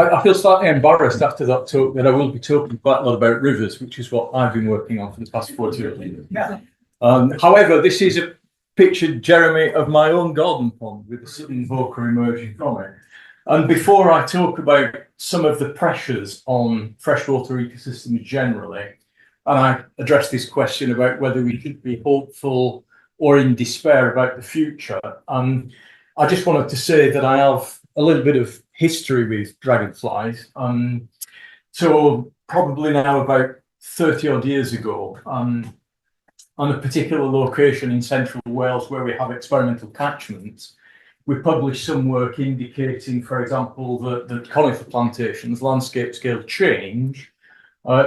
I feel slightly embarrassed after that talk that I will be talking quite a lot about rivers, which is what I've been working on for the past 40 years. Yeah. However, this is a picture, Jeremy, of my own garden pond with the sudden invoker emerging from it. And before I talk about some of the pressures on freshwater ecosystems generally, and I address this question about whether we should be hopeful or in despair about the future, I just wanted to say that I have a little bit of history with dragonflies. So probably now about 30 odd years ago, on a particular location in central Wales where we have experimental catchments, we published some work indicating, for example, that conifer plantations, landscape scale change,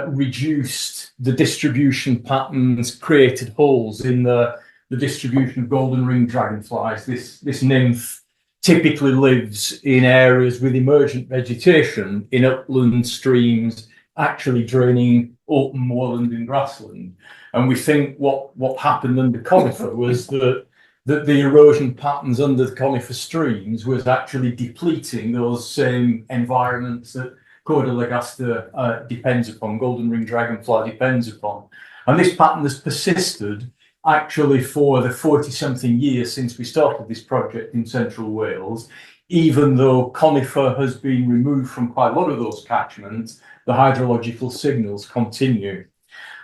reduced the distribution patterns, created holes in the distribution of golden ringed dragonflies. This nymph typically lives in areas with emergent vegetation in upland streams, actually draining open moorland and grassland. And we think what happened under conifer was that the erosion patterns under the conifer streams was actually depleting those same environments that Coda legaster depends upon, golden ring dragonfly depends upon. And this pattern has persisted actually for the 40-something years since we started this project in central Wales. Even though conifer has been removed from quite a lot of those catchments, the hydrological signals continue.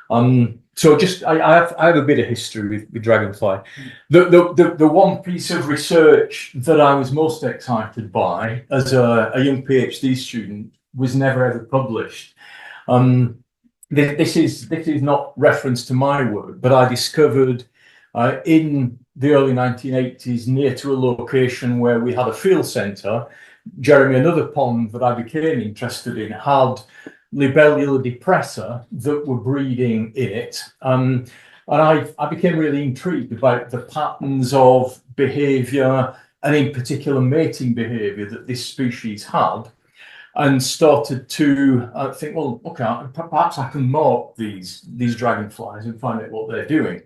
So just I have a bit of history with dragonfly. The one piece of research that I was most excited by as a young PhD student was never ever published. This is not reference to my work, but I discovered in the early 1980s, near to a location where we had a field centre, Jeremy, another pond that I became interested in had libellula depressa that were breeding in it. And I became really intrigued about the patterns of behaviour and in particular mating behaviour that this species had, and started to think, well, okay, perhaps I can mark these dragonflies and find out what they're doing.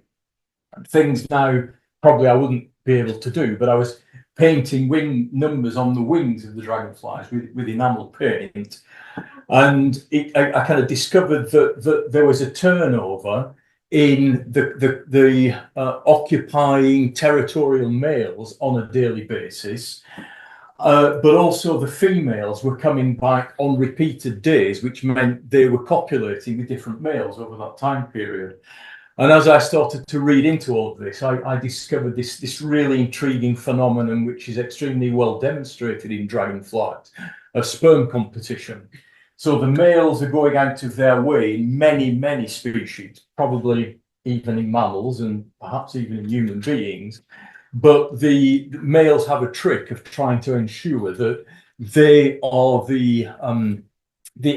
And things now probably I wouldn't be able to do, but I was painting wing numbers on the wings of the dragonflies with enamel paint. And I kind of discovered that there was a turnover in the occupying territorial males on a daily basis. But also the females were coming back on repeated days, which meant they were copulating with different males over that time period. And as I started to read into all of this, I discovered this really intriguing phenomenon, which is extremely well demonstrated in dragonflies, of sperm competition. So the males are going out of their way in many species, probably even in mammals and perhaps even in human beings. But the males have a trick of trying to ensure that they are the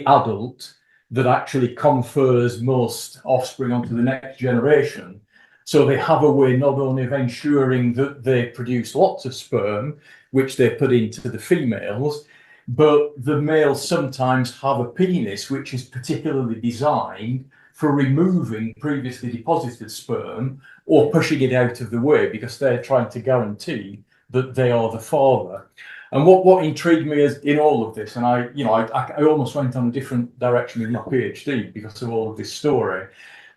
adult that actually confers most offspring onto the next generation. So they have a way not only of ensuring that they produce lots of sperm, which they put into the females, but the males sometimes have a penis which is particularly designed for removing previously deposited sperm or pushing it out of the way, because they're trying to guarantee that they are the father. And what intrigued me is in all of this, and I almost went on a different direction with my PhD because of all of this story.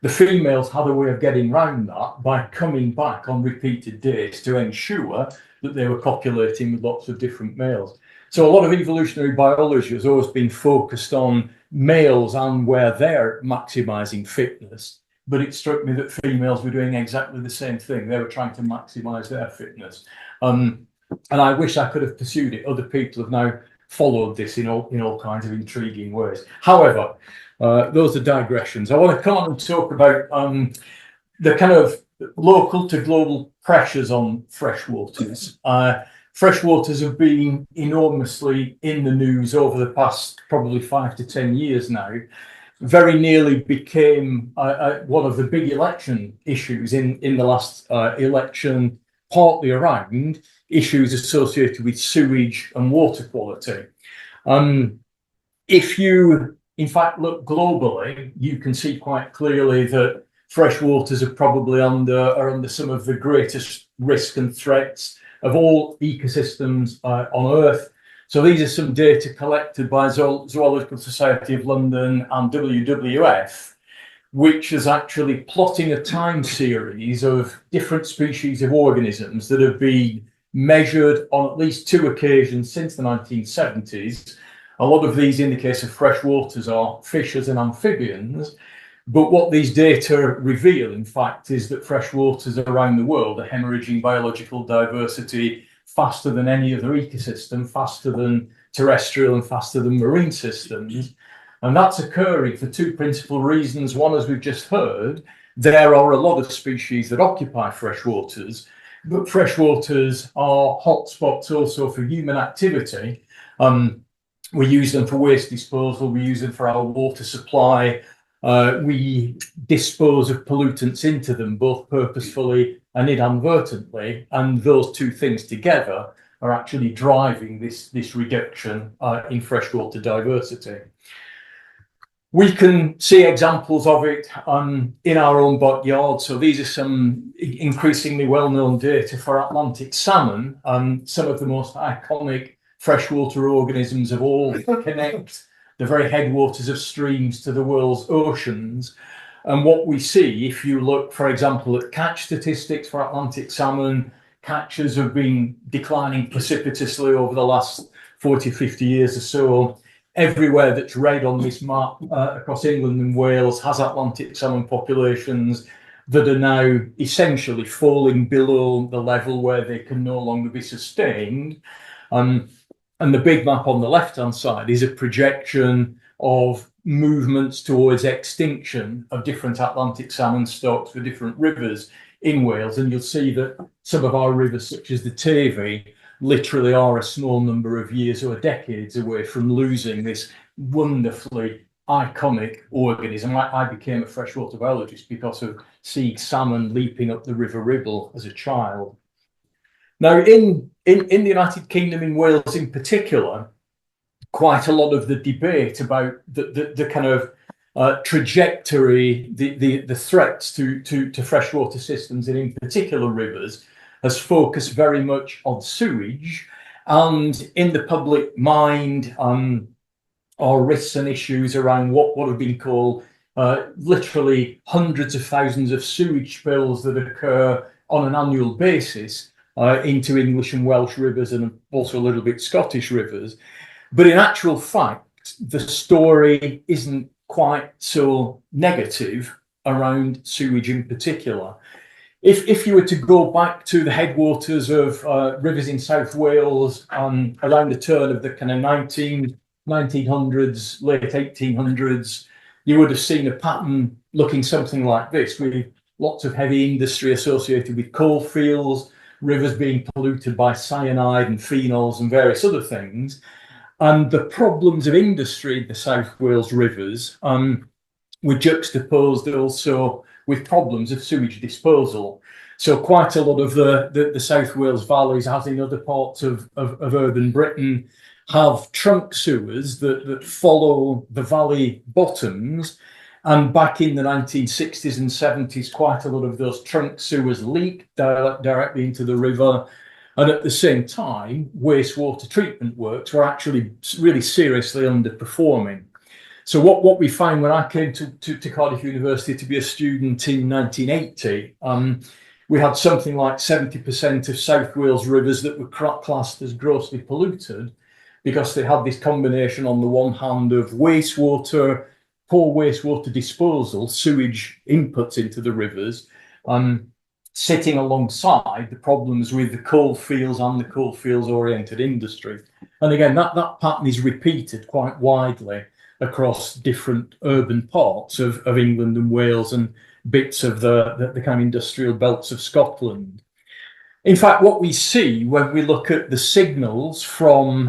The females had a way of getting around that by coming back on repeated days to ensure that they were copulating with lots of different males. So a lot of evolutionary biology has always been focused on males and where they're maximizing fitness. But it struck me that females were doing exactly the same thing. They were trying to maximize their fitness. And I wish I could have pursued it. Other people have now followed this in all kinds of intriguing ways. However, those are digressions. I want to come on and talk about the kind of local to global pressures on freshwaters. Freshwaters have been enormously in the news over the past probably 5 to 10 years now. Very nearly became one of the big election issues in the last election, partly around issues associated with sewage and water quality. If you, in fact, look globally, you can see quite clearly that freshwaters are probably under some of the greatest risk and threats of all ecosystems on Earth. So these are some data collected by Zoological Society of London and WWF, which is actually plotting a time series of different species of organisms that have been measured on at least 2 occasions since the 1970s. A lot of these, in the case of freshwaters, are fishes and amphibians. But what these data reveal, in fact, is that freshwaters around the world are hemorrhaging biological diversity faster than any other ecosystem, faster than terrestrial and faster than marine systems. And that's occurring for 2 principal reasons. One, as we've just heard, there are a lot of species that occupy freshwaters, but freshwaters are hotspots also for human activity. We use them for waste disposal, we use them for our water supply, we dispose of pollutants into them, both purposefully and inadvertently, and those 2 things together are actually driving this reduction in freshwater diversity. We can see examples of it in our own backyard. So these are some increasingly well-known data for Atlantic salmon. Some of the most iconic freshwater organisms of all connect the very headwaters of streams to the world's oceans. And what we see, if you look, for example, at catch statistics for Atlantic salmon, catches have been declining precipitously over the last 40, 50 years or so. Everywhere that's red on this map across England and Wales has Atlantic salmon populations that are now essentially falling below the level where they can no longer be sustained. And the big map on the left-hand side is a projection of movements towards extinction of different Atlantic salmon stocks for different rivers in Wales. And you'll see that some of our rivers, such as the Tavy, literally are a small number of years or decades away from losing this wonderfully iconic organism. I became a freshwater biologist because of seeing salmon leaping up the River Ribble as a child. Now, in the United Kingdom, in Wales in particular, quite a lot of the debate about the kind of trajectory, the threats to freshwater systems, and in particular rivers, has focused very much on sewage. And in the public mind are risks and issues around what have been called literally hundreds of thousands of sewage spills that occur on an annual basis into English and Welsh rivers, and also a little bit Scottish rivers. But in actual fact, the story isn't quite so negative around sewage in particular. If you were to go back to the headwaters of rivers in South Wales around the turn of the kind of 1900s, late 1800s, you would have seen a pattern looking something like this, with lots of heavy industry associated with coal fields, rivers being polluted by cyanide and phenols and various other things. And the problems of industry in the South Wales rivers were juxtaposed also with problems of sewage disposal. So quite a lot of the South Wales valleys, as in other parts of urban Britain, have trunk sewers that follow the valley bottoms. And back in the 1960s and 70s, quite a lot of those trunk sewers leaked directly into the river. And at the same time, wastewater treatment works were actually really seriously underperforming. So what we find, when I came to Cardiff University to be a student in 1980, we had something like 70% of South Wales rivers that were classed as grossly polluted, because they had this combination on the one hand of wastewater, poor wastewater disposal, sewage inputs into the rivers, sitting alongside the problems with the coal fields and the coal fields oriented industry. And again, that pattern is repeated quite widely across different urban parts of England and Wales and bits of the kind of industrial belts of Scotland. In fact, what we see when we look at the signals from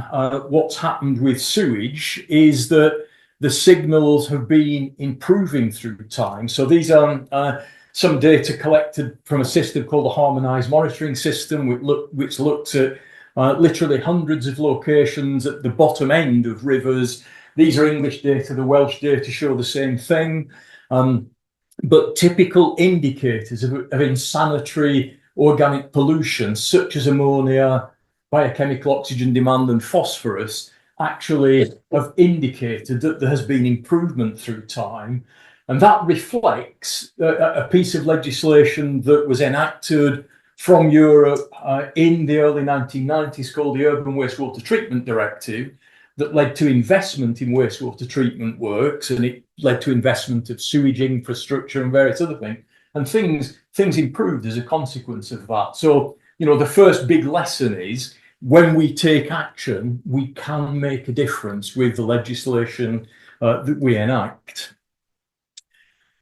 what's happened with sewage is that the signals have been improving through time. So these are some data collected from a system called the Harmonised Monitoring System, which looked at literally hundreds of locations at the bottom end of rivers. These are English data, the Welsh data show the same thing. But typical indicators of insanitary organic pollution, such as ammonia, biochemical oxygen demand and phosphorus actually have indicated that there has been improvement through time. And that reflects a piece of legislation that was enacted from Europe in the early 1990s called the Urban Wastewater Treatment Directive, that led to investment in wastewater treatment works, and it led to investment of sewage infrastructure and various other things. And things improved as a consequence of that. So, you know, the first big lesson is when we take action, we can make a difference with the legislation that we enact.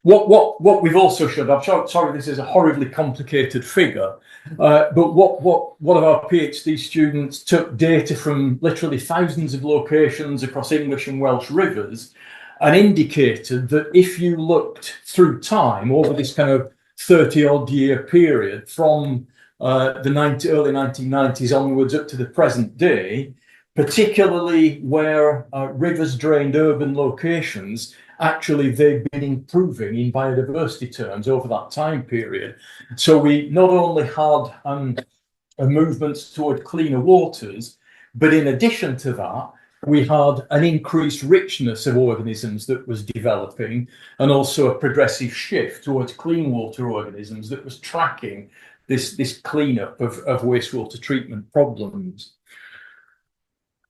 What we've also shown, I'm sorry, this is a horribly complicated figure, but what one of our PhD students took data from literally thousands of locations across English and Welsh rivers and indicated that if you looked through time over this kind of 30-odd year period from the early 1990s onwards up to the present day, particularly where rivers drained urban locations, actually they've been improving in biodiversity terms over that time period. So we not only had a movement toward cleaner waters, but in addition to that, we had an increased richness of organisms that was developing, and also a progressive shift towards clean water organisms that was tracking this cleanup of wastewater treatment problems.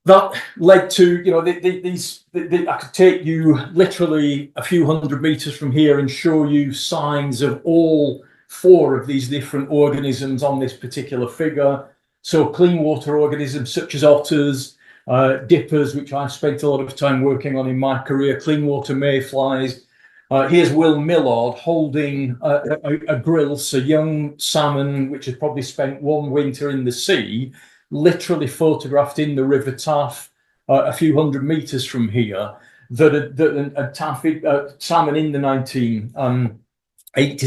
That led to, you know, I could take you literally a few hundred meters from here and show you signs of all 4 of these different organisms on this particular figure. So clean water organisms such as otters, dippers, which I've spent a lot of time working on in my career, clean water mayflies. Here's Will Millard holding a grilse, a young salmon, which has probably spent one winter in the sea, literally photographed in the River Taff a few hundred meters from here, that a salmon in the 1980s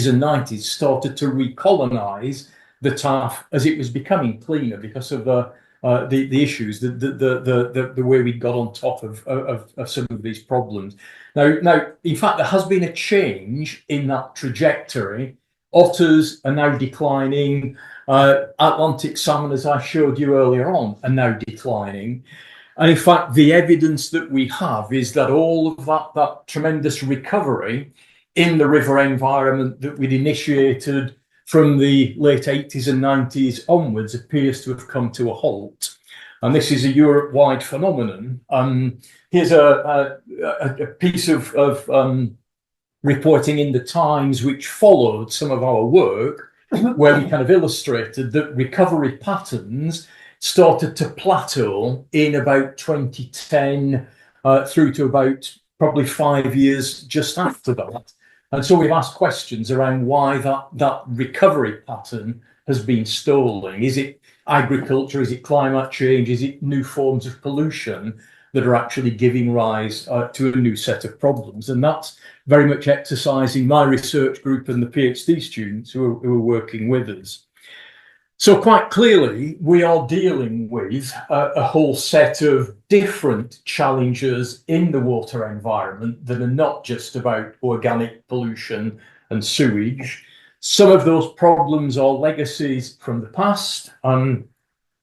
and 90s started to recolonize the Taff as it was becoming cleaner because of the issues, the way we got on top of some of these problems. Now, in fact, there has been a change in that trajectory. Otters are now declining. Atlantic salmon, as I showed you earlier on, are now declining. And in fact, the evidence that we have is that all of that tremendous recovery in the river environment that we'd initiated from the late 80s and 90s onwards appears to have come to a halt. And this is a Europe-wide phenomenon. Here's a piece of reporting in the Times which followed some of our work, where we kind of illustrated that recovery patterns started to plateau in about 2010 through to about probably 5 years just after that. And so we've asked questions around why that recovery pattern has been stalling. Is it agriculture? Is it climate change? Is it new forms of pollution that are actually giving rise to a new set of problems? And that's very much exercising my research group and the PhD students who are working with us. So quite clearly, we are dealing with a whole set of different challenges in the water environment that are not just about organic pollution and sewage. Some of those problems are legacies from the past.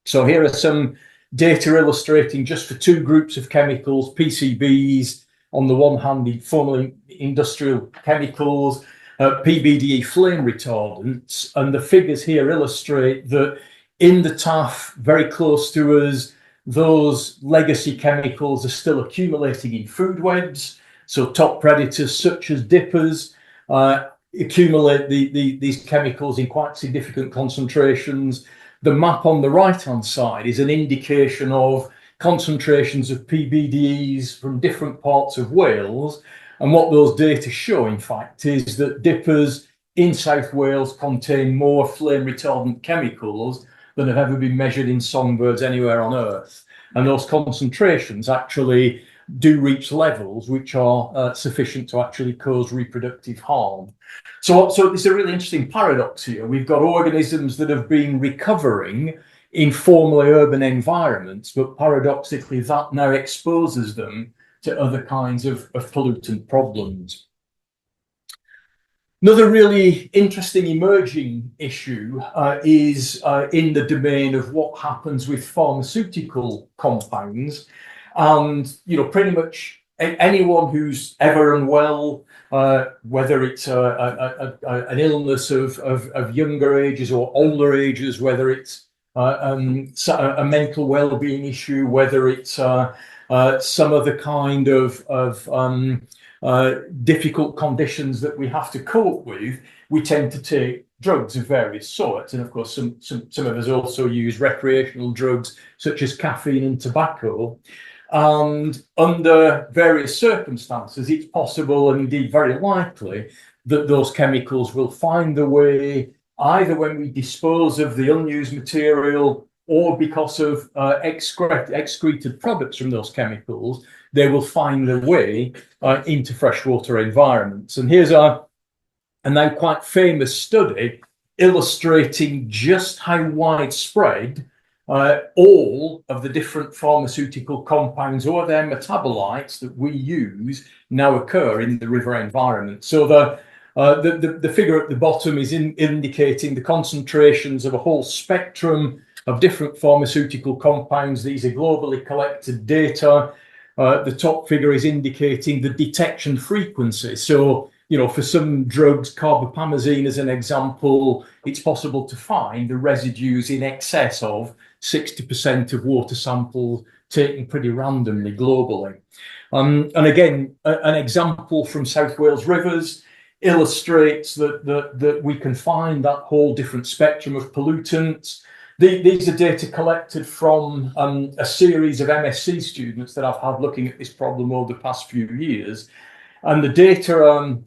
So here are some data illustrating just for 2 groups of chemicals, PCBs, on the one hand, formerly industrial chemicals, PBDE flame retardants, and the figures here illustrate that in the Taff, very close to us, those legacy chemicals are still accumulating in food webs. So top predators such as dippers accumulate these chemicals in quite significant concentrations. The map on the right-hand side is an indication of concentrations of PBDEs from different parts of Wales. And what those data show, in fact, is that dippers in South Wales contain more flame retardant chemicals than have ever been measured in songbirds anywhere on Earth. And those concentrations actually do reach levels which are sufficient to actually cause reproductive harm. So it's a really interesting paradox here. We've got organisms that have been recovering in formerly urban environments, but paradoxically that now exposes them to other kinds of pollutant problems. Another really interesting emerging issue is in the domain of what happens with pharmaceutical compounds. And, pretty much anyone who's ever unwell, whether it's an illness of younger ages or older ages, whether it's a mental well-being issue, whether it's some other kind of difficult conditions that we have to cope with, we tend to take drugs of various sorts. And of course, some of us also use recreational drugs such as caffeine and tobacco. And under various circumstances, it's possible and indeed very likely that those chemicals will find their way either when we dispose of the unused material or because of excreted products from those chemicals, they will find their way into freshwater environments. And here's a now quite famous study illustrating just how widespread all of the different pharmaceutical compounds or their metabolites that we use now occur in the river environment. So the figure at the bottom is indicating the concentrations of a whole spectrum of different pharmaceutical compounds. These are globally collected data. The top figure is indicating the detection frequency. So, for some drugs, carbapamazine as an example, it's possible to find the residues in excess of 60% of water samples taken pretty randomly globally. And again, an example from South Wales rivers illustrates that we can find that whole different spectrum of pollutants. These are data collected from a series of MSc students that I've had looking at this problem over the past few years. And the data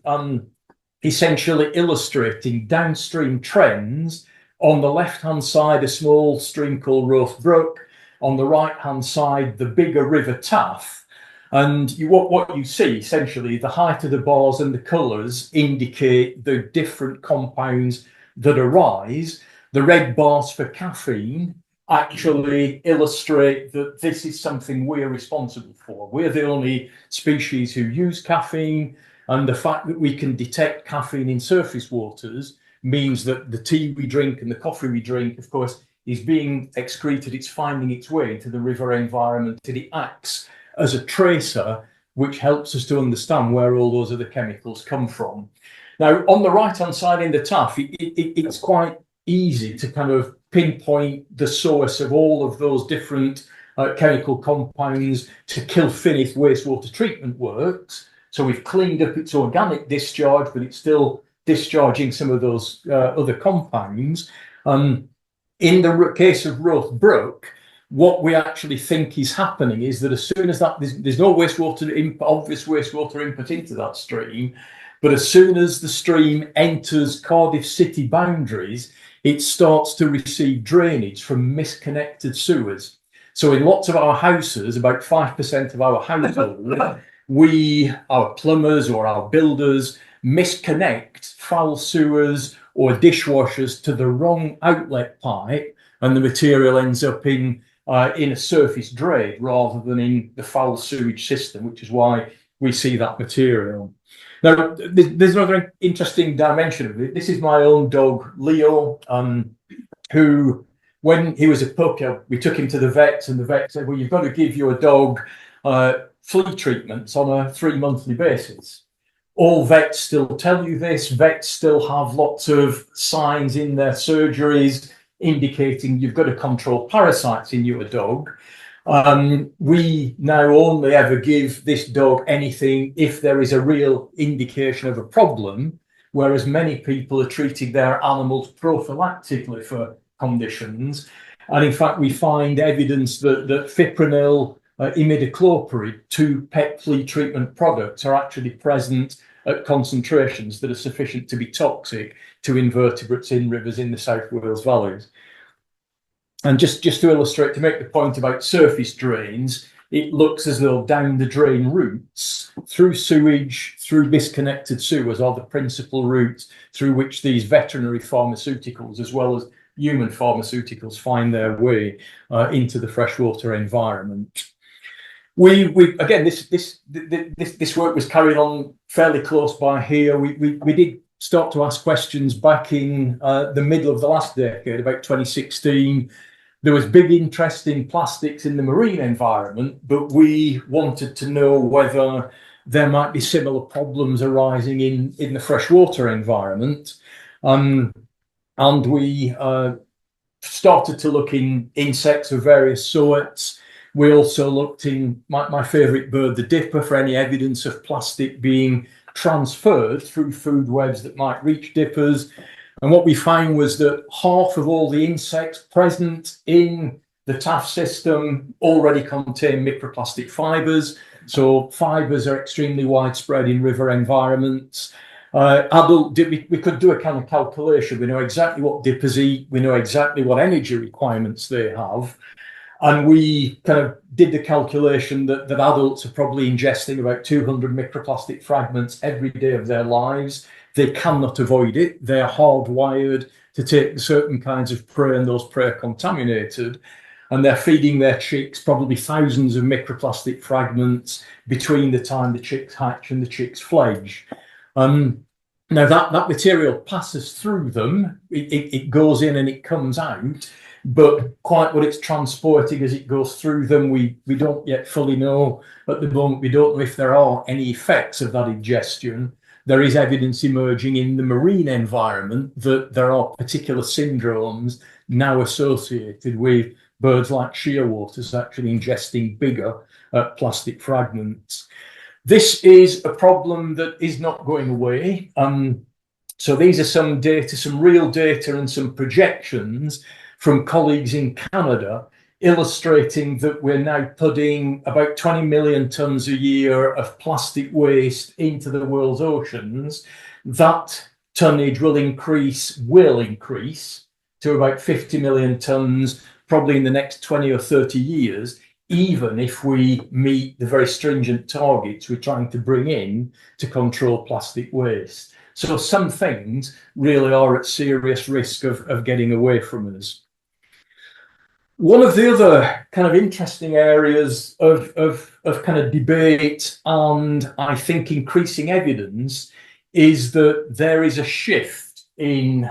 essentially illustrating downstream trends. On the left-hand side, a small stream called Roth Brook. On the right-hand side, the bigger River Taff. And what you see, essentially, the height of the bars and the colours indicate the different compounds that arise. The red bars for caffeine actually illustrate that this is something we're responsible for. We're the only species who use caffeine, and the fact that we can detect caffeine in surface waters means that the tea we drink and the coffee we drink, of course, is being excreted. It's finding its way into the river environment, and it acts as a tracer, which helps us to understand where all those other chemicals come from. Now, on the right-hand side in the Taff, it's quite easy to kind of pinpoint the source of all of those different chemical compounds to Kilfinnith wastewater treatment works. So we've cleaned up its organic discharge, but it's still discharging some of those other compounds. In the case of Roth Brook, what we actually think is happening is that as soon as there's no obvious wastewater input into that stream, but as soon as the stream enters Cardiff city boundaries, it starts to receive drainage from misconnected sewers. So in lots of our houses, about 5% of our households, our plumbers or our builders misconnect foul sewers or dishwashers to the wrong outlet pipe, and the material ends up in a surface drain rather than in the foul sewage system, which is why we see that material. Now, there's another interesting dimension of it. This is my own dog, Leo, who, when he was a puppy, we took him to the vet, and the vet said, well, you've got to give your dog flea treatments on a 3-monthly basis. All vets still tell you this. Vets still have lots of signs in their surgeries indicating you've got to control parasites in your dog. We now only ever give this dog anything if there is a real indication of a problem, whereas many people are treating their animals prophylactically for conditions. And in fact, we find evidence that fipronil, imidacloprid, 2 pet flea treatment products, are actually present at concentrations that are sufficient to be toxic to invertebrates in rivers in the South Wales valleys. And just to illustrate, to make the point about surface drains, it looks as though down the drain routes, through sewage, through disconnected sewers, are the principal routes through which these veterinary pharmaceuticals, as well as human pharmaceuticals, find their way into the freshwater environment. We again, this work was carried on fairly close by here. We did start to ask questions back in the middle of the last decade, about 2016. There was big interest in plastics in the marine environment, but we wanted to know whether there might be similar problems arising in the freshwater environment. And we started to look in insects of various sorts. We also looked in my favourite bird, the dipper, for any evidence of plastic being transferred through food webs that might reach dippers. And what we found was that half of all the insects present in the TAF system already contain microplastic fibres. So fibres are extremely widespread in river environments. We could do a kind of calculation. We know exactly what dippers eat. We know exactly what energy requirements they have. And we kind of did the calculation that adults are probably ingesting about 200 microplastic fragments every day of their lives. They cannot avoid it. They're hardwired to take certain kinds of prey, and those prey are contaminated. And they're feeding their chicks probably thousands of microplastic fragments between the time the chicks hatch and the chicks fledge. Now that material passes through them. It goes in and it comes out. But quite what it's transporting as it goes through them, we don't yet fully know at the moment. We don't know if there are any effects of that ingestion. There is evidence emerging in the marine environment that there are particular syndromes now associated with birds like shearwaters actually ingesting bigger plastic fragments. This is a problem that is not going away. So these are some data, some real data and some projections from colleagues in Canada, illustrating that we're now putting about 20 million tonnes a year of plastic waste into the world's oceans. That tonnage will increase to about 50 million tonnes, probably in the next 20 or 30 years, even if we meet the very stringent targets we're trying to bring in to control plastic waste. So some things really are at serious risk of getting away from us. One of the other kind of interesting areas of kind of debate and I think increasing evidence is that there is a shift in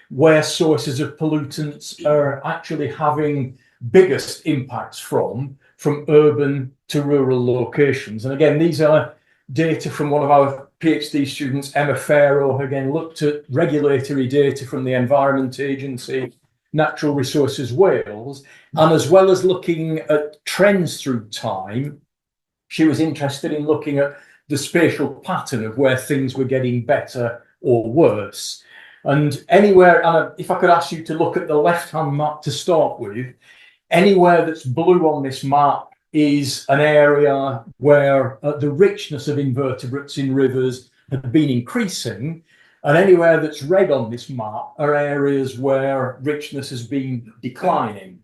where sources of pollutants are actually having biggest impacts from urban to rural locations. And again, these are data from one of our PhD students, Emma Farrow, who again looked at regulatory data from the Environment Agency, Natural Resources Wales, and as well as looking at trends through time, she was interested in looking at the spatial pattern of where things were getting better or worse. And anywhere, and if I could ask you to look at the left-hand map to start with, anywhere that's blue on this map is an area where the richness of invertebrates in rivers had been increasing. And anywhere that's red on this map are areas where richness has been declining.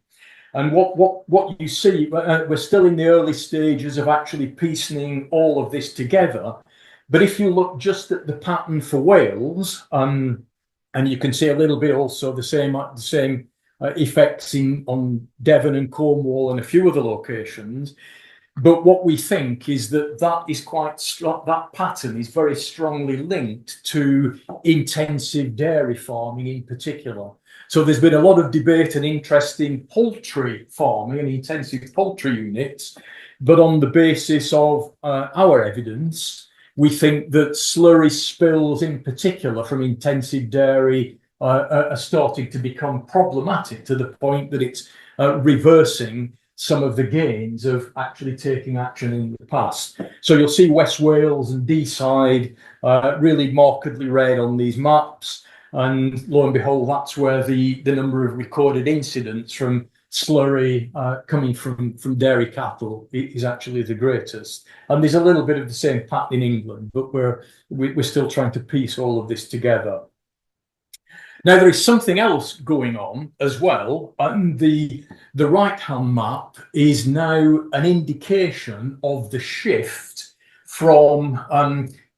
And what you see, we're still in the early stages of actually piecing all of this together. But if you look just at the pattern for Wales, and you can see a little bit also the same effects on Devon and Cornwall and a few other locations. But what we think is that is quite strong. That pattern is very strongly linked to intensive dairy farming in particular. So there's been a lot of debate and interest in poultry farming and intensive poultry units. But on the basis of our evidence, we think that slurry spills in particular from intensive dairy are starting to become problematic to the point that it's reversing some of the gains of actually taking action in the past. So you'll see West Wales and Deeside really markedly red on these maps. And lo and behold, that's where the number of recorded incidents from slurry coming from dairy cattle is actually the greatest. And there's a little bit of the same pattern in England, but we're still trying to piece all of this together. Now, there is something else going on as well, and the right-hand map is now an indication of the shift from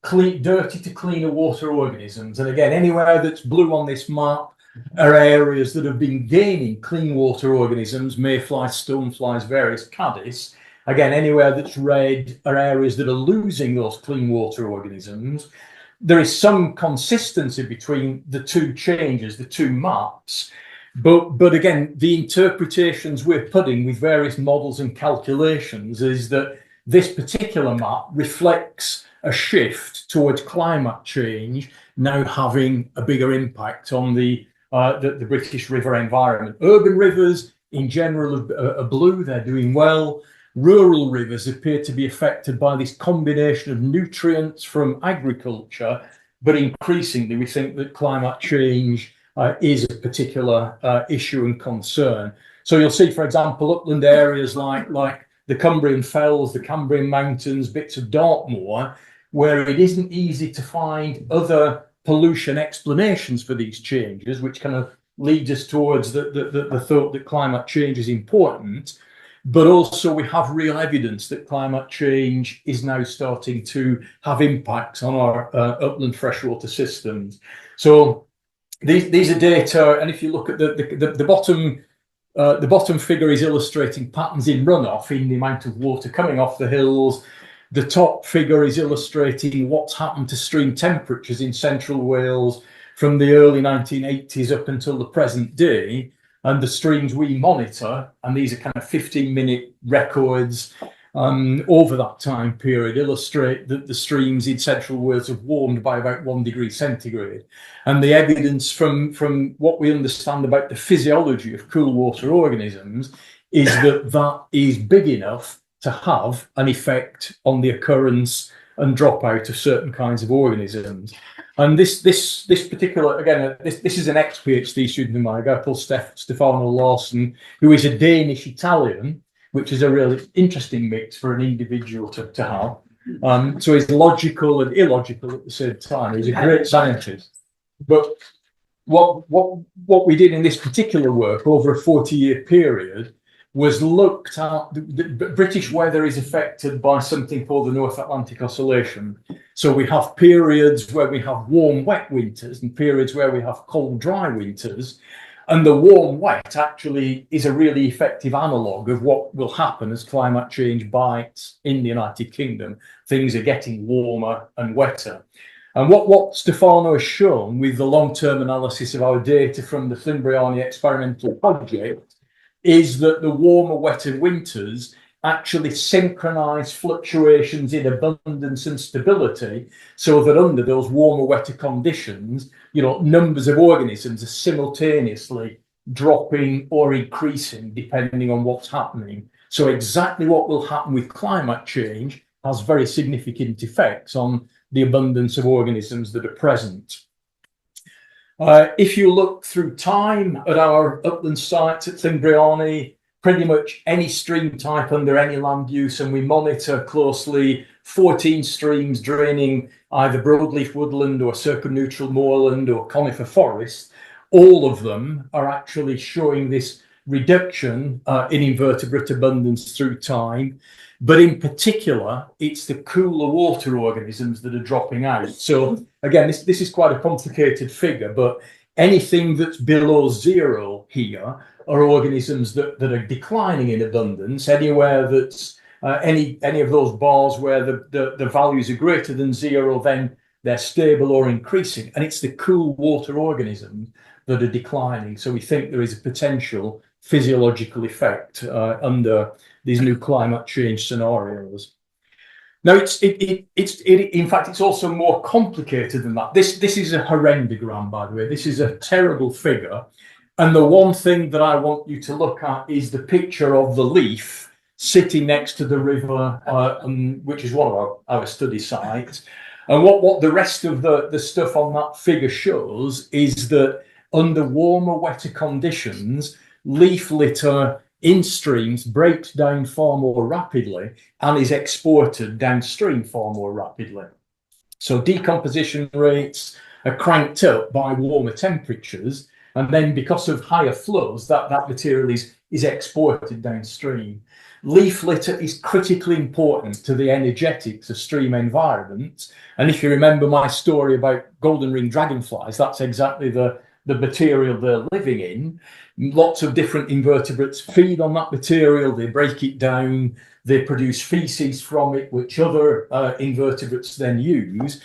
dirty to cleaner water organisms. And again, anywhere that's blue on this map are areas that have been gaining clean water organisms, mayflies, stoneflies, various caddis. Again, anywhere that's red are areas that are losing those clean water organisms. there is some consistency between the two changes, the two maps. But again, the interpretations we're putting with various models and calculations is that this particular map reflects a shift towards climate change now having a bigger impact on the British river environment. Urban rivers in general are blue, they're doing well. Rural rivers appear to be affected by this combination of nutrients from agriculture, but increasingly we think that climate change is a particular issue and concern. So you'll see, for example, upland areas like the Cumbrian Fells, the Cambrian Mountains, bits of Dartmoor, where it isn't easy to find other pollution explanations for these changes, which kind of leads us towards the thought that climate change is important. But also we have real evidence that climate change is now starting to have impacts on our upland freshwater systems. So these are data, and if you look at the bottom figure is illustrating patterns in runoff in the amount of water coming off the hills. The top figure is illustrating what's happened to stream temperatures in central Wales from the early 1980s up until the present day. And the streams we monitor, and these are kind of 15-minute records over that time period, illustrate that the streams in central Wales have warmed by about 1 degree centigrade. And the evidence from what we understand about the physiology of cool water organisms is that that is big enough to have an effect on the occurrence and dropout of certain kinds of organisms. And this particular, again, this is an ex-PhD student of mine, a guy called Stefano Larsen, who is a Danish-Italian, which is a really interesting mix for an individual to have. So he's logical and illogical at the same time. He's a great scientist. But what we did in this particular work over a 40-year period was looked at the British weather is affected by something called the North Atlantic Oscillation. So we have periods where we have warm, wet winters and periods where we have cold, dry winters. And the warm, wet actually is a really effective analogue of what will happen as climate change bites in the United Kingdom. Things are getting warmer and wetter. And what Stefano has shown with the long-term analysis of our data from the Flindriani experimental project is that the warmer, wetter winters actually synchronize fluctuations in abundance and stability, so that under those warmer, wetter conditions, numbers of organisms are simultaneously dropping or increasing depending on what's happening. So exactly what will happen with climate change has very significant effects on the abundance of organisms that are present. If you look through time at our upland sites at Flindriani, pretty much any stream type under any land use, and we monitor closely 14 streams draining either broadleaf woodland or circumneutral moorland or conifer forest, all of them are actually showing this reduction in invertebrate abundance through time. But in particular, it's the cooler water organisms that are dropping out. So again, this is quite a complicated figure, but anything that's below zero here are organisms that are declining in abundance. Anywhere that's any of those bars where the values are greater than zero, then they're stable or increasing. And it's the cool water organisms that are declining. So we think there is a potential physiological effect under these new climate change scenarios. Now, in fact, it's also more complicated than that. This is a horrendogram, by the way. This is a terrible figure. And the one thing that I want you to look at is the picture of the leaf sitting next to the river, which is one of our study sites. And what the rest of the stuff on that figure shows is that under warmer, wetter conditions, leaf litter in streams breaks down far more rapidly and is exported downstream far more rapidly. So decomposition rates are cranked up by warmer temperatures, and then because of higher flows, that material is exported downstream. Leaf litter is critically important to the energetics of stream environments. And if you remember my story about golden ring dragonflies, that's exactly the material they're living in. Lots of different invertebrates feed on that material, they break it down, they produce feces from it, which other invertebrates then use.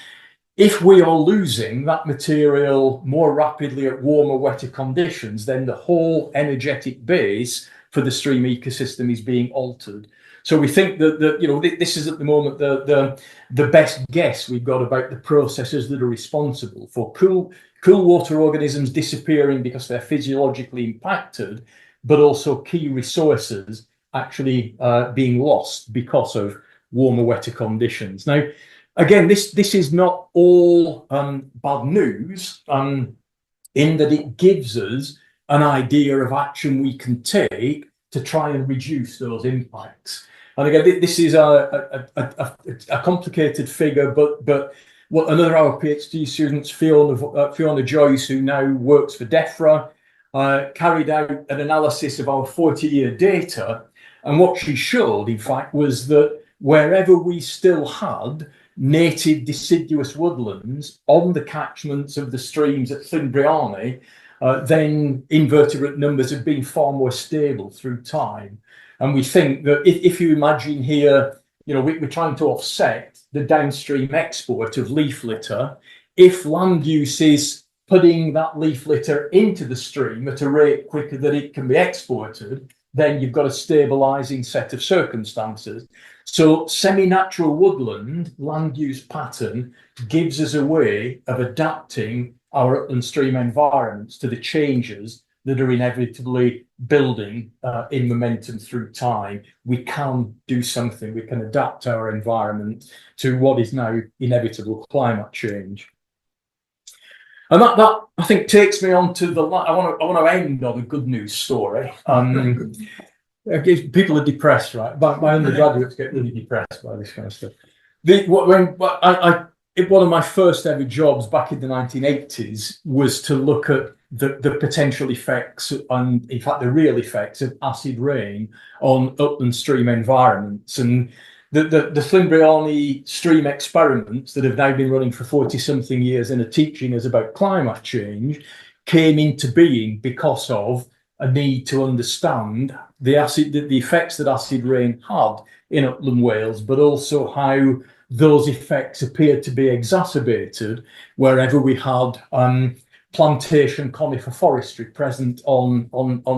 if we are losing that material more rapidly at warmer, wetter conditions, then the whole energetic base for the stream ecosystem is being altered. So we think that you know, this is at the moment the best guess we've got about the processes that are responsible for cool water organisms disappearing because they're physiologically impacted, but also key resources actually being lost because of warmer, wetter conditions. Now, again, this is not all bad news in that it gives us an idea of action we can take to try and reduce those impacts. And again, this is a complicated figure, but what another of our PhD students, Fiona Joyce, who now works for DEFRA, carried out an analysis of our 40-year data. And what she showed, in fact, was that wherever we still had native deciduous woodlands on the catchments of the streams at Llynbrioni, then invertebrate numbers have been far more stable through time. And we think that if you imagine here, you know, we're trying to offset the downstream export of leaf litter. If land use is putting that leaf litter into the stream at a rate quicker than it can be exported, then you've got a stabilizing set of circumstances. So semi-natural woodland land use pattern gives us a way of adapting our upland stream environments to the changes that are inevitably building in momentum through time. We can do something. We can adapt our environment to what is now inevitable climate change. And that I think takes me on to I want to end on a good news story. People are depressed, right? My undergraduates get really depressed by this kind of stuff. One of my first ever jobs back in the 1980s was to look at the potential effects and, in fact, the real effects of acid rain on upland stream environments. And the Llynbrioni stream experiments that have now been running for 40-something years and are teaching us about climate change came into being because of a need to understand the effects that acid rain had in upland Wales, but also how those effects appeared to be exacerbated wherever we had plantation conifer forestry present on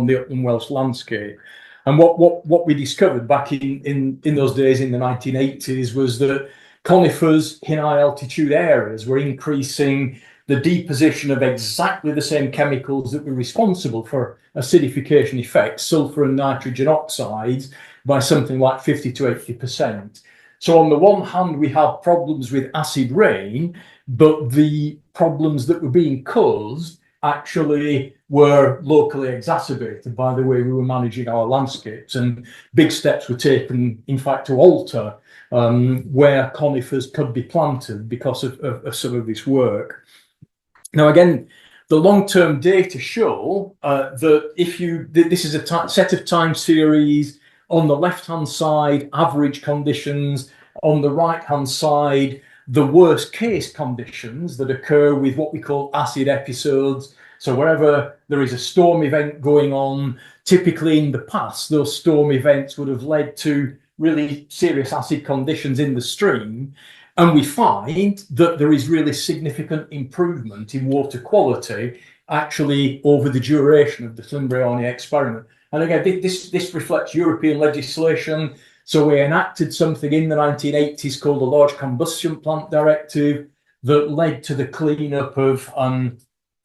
the upland Welsh landscape. And what we discovered back in those days in the 1980s was that conifers in high altitude areas were increasing the deposition of exactly the same chemicals that were responsible for acidification effects, sulfur and nitrogen oxides, by something like 50 to 80%. So on the one hand, we have problems with acid rain, but the problems that were being caused actually were locally exacerbated by the way we were managing our landscapes, and big steps were taken, in fact, to alter where conifers could be planted because of some of this work. Now, again, the long-term data show that this is a set of time series. On the left-hand side, average conditions. On the right-hand side, the worst case conditions that occur with what we call acid episodes. So wherever there is a storm event going on, typically in the past, those storm events would have led to really serious acid conditions in the stream. And we find that there is really significant improvement in water quality actually over the duration of the Llynbrioni experiment. And again, this reflects European legislation. So we enacted something in the 1980s called the Large Combustion Plant Directive that led to the cleanup of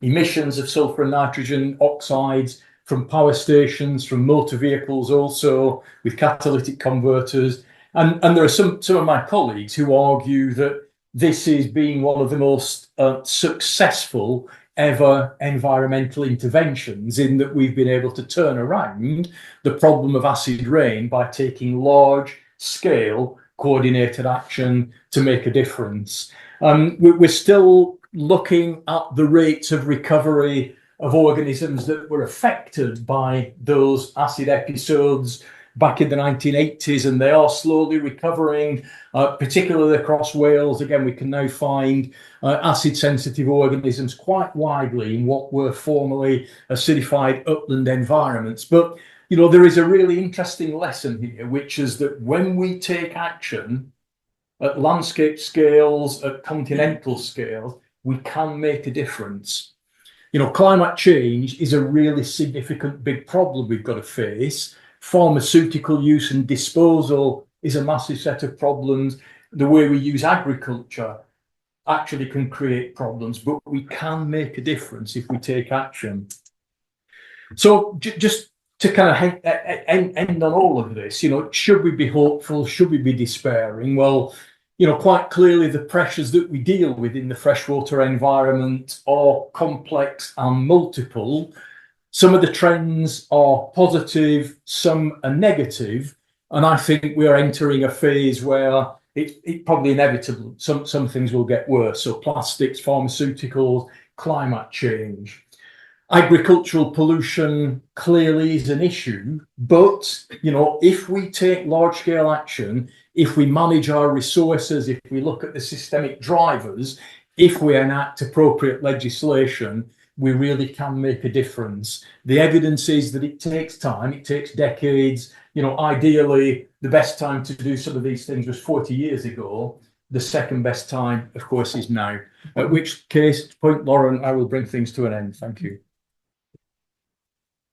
emissions of sulfur and nitrogen oxides from power stations, from motor vehicles also, with catalytic converters. And there are some of my colleagues who argue that this is being one of the most successful ever environmental interventions, in that we've been able to turn around the problem of acid rain by taking large scale coordinated action to make a difference. We're still looking at the rates of recovery of organisms that were affected by those acid episodes back in the 1980s, and they are slowly recovering, particularly across Wales. Again, we can now find acid-sensitive organisms quite widely in what were formerly acidified upland environments. But, you know, there is a really interesting lesson here, which is that when we take action at landscape scales, at continental scales, we can make a difference. You know, climate change is a really significant big problem we've got to face. Pharmaceutical use and disposal is a massive set of problems. The way we use agriculture actually can create problems, but we can make a difference if we take action. So just to kind of end on all of this, you know, should we be hopeful? Should we be despairing? Well, you know, quite clearly the pressures that we deal with in the freshwater environment are complex and multiple. Some of the trends are positive, some are negative, and I think we are entering a phase where it's probably inevitable. Some things will get worse. So plastics, pharmaceuticals, climate change. Agricultural pollution clearly is an issue, but you know, if we take large-scale action, if we manage our resources, if we look at the systemic drivers, if we enact appropriate legislation, we really can make a difference. The evidence is that it takes time, it takes decades. You know, ideally, the best time to do some of these things was 40 years ago. The second best time, of course, is now. At which case, point, Lauren, I will bring things to an end. Thank you.